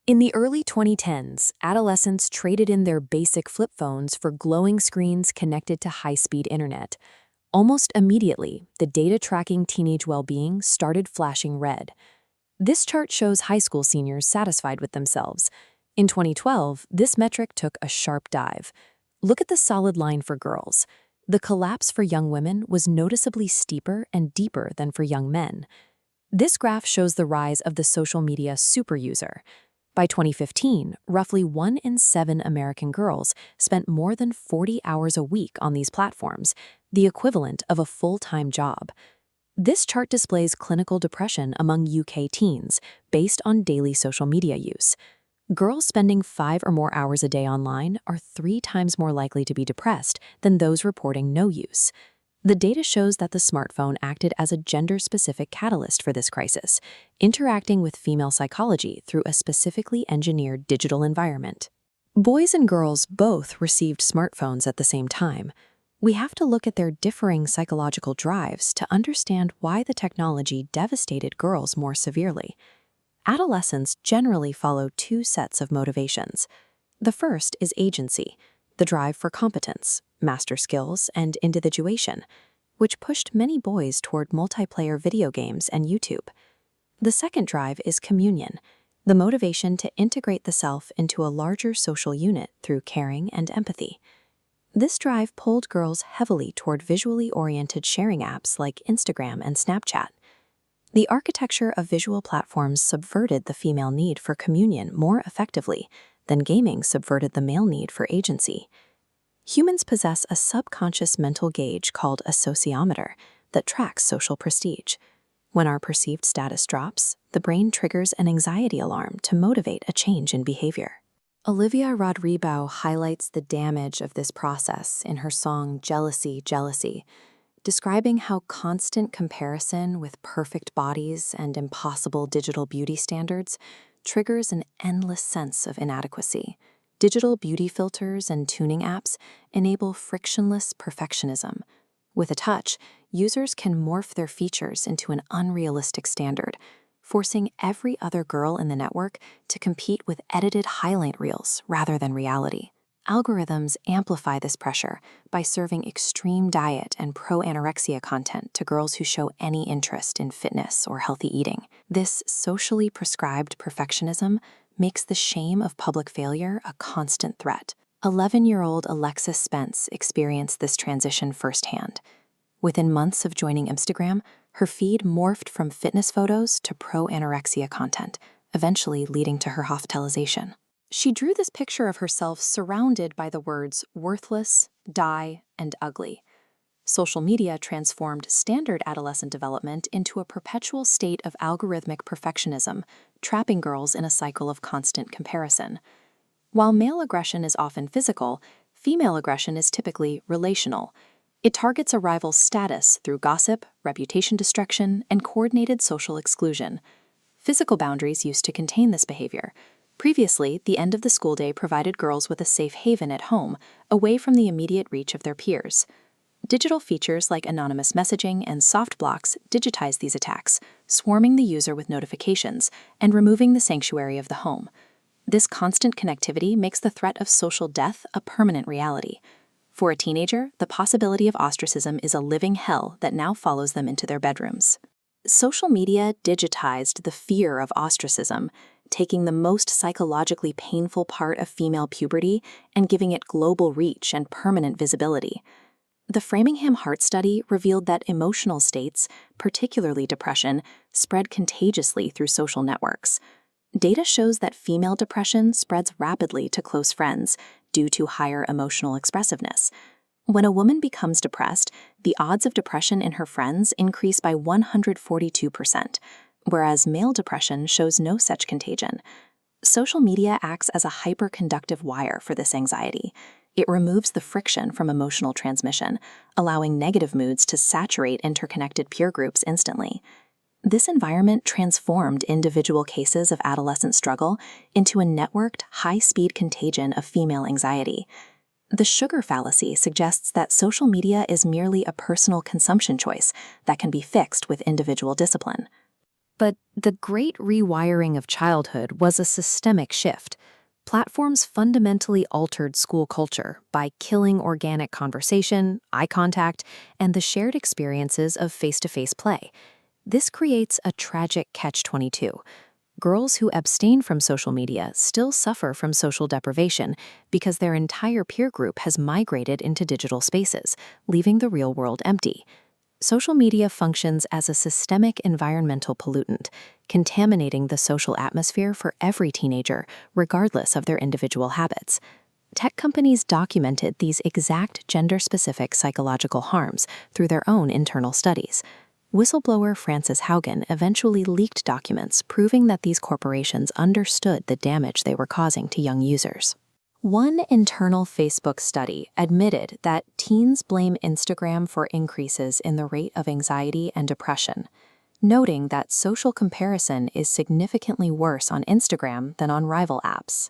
In the early 2010s, adolescents traded in their basic flip phones for glowing screens connected to high-speed internet. Almost immediately, the data tracking teenage well-being started flashing red. This chart shows high school seniors satisfied with themselves. In 2012, this metric took a sharp dive. Look at the solid line for girls. The collapse for young women was noticeably steeper and deeper than for young men. This graph shows the rise of the social media superuser. By 2015, roughly 1 in 7 American girls spent more than 40 hours a week on these platforms, the equivalent of a full-time job. This chart displays clinical depression among UK teens based on daily social media use. Girls spending 5 or more hours a day online are 3 times more likely to be depressed than those reporting no use. The data shows that the smartphone acted as a gender-specific catalyst for this crisis, interacting with female psychology through a specifically engineered digital environment. Boys and girls both received smartphones at the same time. We have to look at their differing psychological drives to understand why the technology devastated girls more severely. Adolescents generally follow 2 sets of motivations. The first is agency, the drive for competence, master skills, and individuation, which pushed many boys toward multiplayer video games and YouTube. The second drive is communion, the motivation to integrate the self into a larger social unit through caring and empathy. This drive pulled girls heavily toward visually oriented sharing apps like Instagram and Snapchat. The architecture of visual platforms subverted the female need for communion more effectively than gaming subverted the male need for agency. Humans possess a subconscious mental gauge called a sociometer that tracks social prestige. When our perceived status drops, the brain triggers an anxiety alarm to motivate a change in behavior. Olivia Rodrigo highlights the damage of this process in her song Jealousy, Jealousy, describing how constant comparison with perfect bodies and impossible digital beauty standards triggers an endless sense of inadequacy. Digital beauty filters and tuning apps enable frictionless perfectionism. With a touch, users can morph their features into an unrealistic standard, forcing every other girl in the network to compete with edited highlight reels rather than reality. Algorithms amplify this pressure by serving extreme diet and pro-anorexia content to girls who show any interest in fitness or healthy eating. This socially prescribed perfectionism makes the shame of public failure a constant threat. 11-year-old Alexis Spence experienced this transition firsthand. Within months of joining Instagram, her feed morphed from fitness photos to pro-anorexia content, eventually leading to her hospitalization. She drew this picture of herself surrounded by the words worthless, die, and ugly. Social media transformed standard adolescent development into a perpetual state of algorithmic perfectionism, trapping girls in a cycle of constant comparison. While male aggression is often physical, female aggression is typically relational. It targets a rival's status through gossip, reputation destruction, and coordinated social exclusion. Physical boundaries used to contain this behavior. Previously, the end of the school day provided girls with a safe haven at home, away from the immediate reach of their peers. Digital features like anonymous messaging and soft blocks digitize these attacks, swarming the user with notifications and removing the sanctuary of the home. This constant connectivity makes the threat of social death a permanent reality. For a teenager, the possibility of ostracism is a living hell that now follows them into their bedrooms. Social media digitized the fear of ostracism, taking the most psychologically painful part of female puberty and giving it global reach and permanent visibility. The Framingham Heart Study revealed that emotional states, particularly depression, spread contagiously through social networks. Data shows that female depression spreads rapidly to close friends due to higher emotional expressiveness. When a woman becomes depressed, the odds of depression in her friends increase by 142%, whereas male depression shows no such contagion. Social media acts as a hyperconductive wire for this anxiety. It removes the friction from emotional transmission, allowing negative moods to saturate interconnected peer groups instantly. This environment transformed individual cases of adolescent struggle into a networked, high-speed contagion of female anxiety. The sugar fallacy suggests that social media is merely a personal consumption choice that can be fixed with individual discipline. But the great rewiring of childhood was a systemic shift. Platforms fundamentally altered school culture by killing organic conversation, eye contact, and the shared experiences of face-to-face play. This creates a tragic catch-22. Girls who abstain from social media still suffer from social deprivation because their entire peer group has migrated into digital spaces, leaving the real world empty. Social media functions as a systemic environmental pollutant, contaminating the social atmosphere for every teenager, regardless of their individual habits. Tech companies documented these exact gender-specific psychological harms through their own internal studies. Whistleblower Frances Haugen eventually leaked documents proving that these corporations understood the damage they were causing to young users. One internal Facebook study admitted that teens blame Instagram for increases in the rate of anxiety and depression, noting that social comparison is significantly worse on Instagram than on rival apps.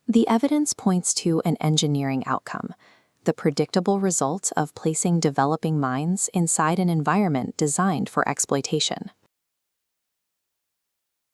The evidence points to an engineering outcome, the predictable result of placing developing minds inside an environment designed for exploitation.